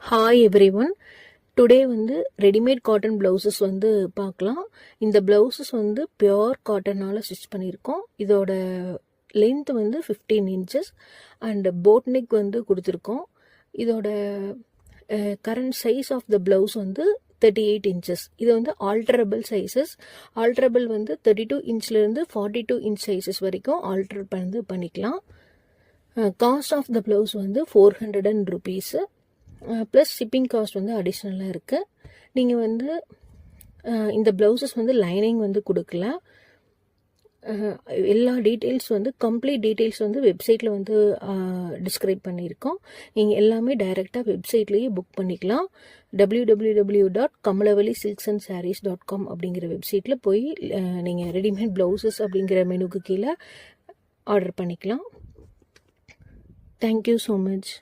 Hi everyone. Today வந்து readymade cotton blouses வந்து பார்க்கலாம். இந்த ப்ளவுசஸ் வந்து பியோர் காட்டனால் ஸ்டிச் பண்ணியிருக்கோம். இதோட லென்த் வந்து 15 இன்ச்சஸ் அண்ட் போட் நெக் வந்து கொடுத்துருக்கோம். இதோட current size of the blouse வந்து 38 இன்ச்சஸ். இது வந்து ஆல்டரபிள் சைஸஸ். ஆல்டரபிள் வந்து 32 இன்ச்லேருந்து 42 இன்ச் சைஸஸ் வரைக்கும் ஆல்டர் பண்ணிக்கலாம். காஸ்ட் ஆஃப் த ப்ளவுஸ் வந்து 400 rupees. ப்ளஸ் ஷிப்பிங் காஸ்ட் வந்து அடிஷ்னலாக இருக்குது. நீங்கள் வந்து இந்த ப்ளவுசஸ் வந்து லைனிங் வந்து கொடுக்கல. எல்லா டீட்டெயில்ஸ் வந்து கம்ப்ளீட் டீட்டெயில்ஸ் வந்து வெப்சைட்டில் வந்து டிஸ்கிரைப் பண்ணியிருக்கோம். நீங்கள் எல்லாமே டைரெக்டாக வெப்சைட்லேயே புக் பண்ணிக்கலாம். www.kamalawali silksandsarees.com அப்படிங்கிற வெப்சைட்டில் போய் நீங்கள் ரெடிமேட் ப்ளவுசஸ் அப்படிங்கிற மெனுக்கு கீழே ஆர்டர் பண்ணிக்கலாம். Thank you so much.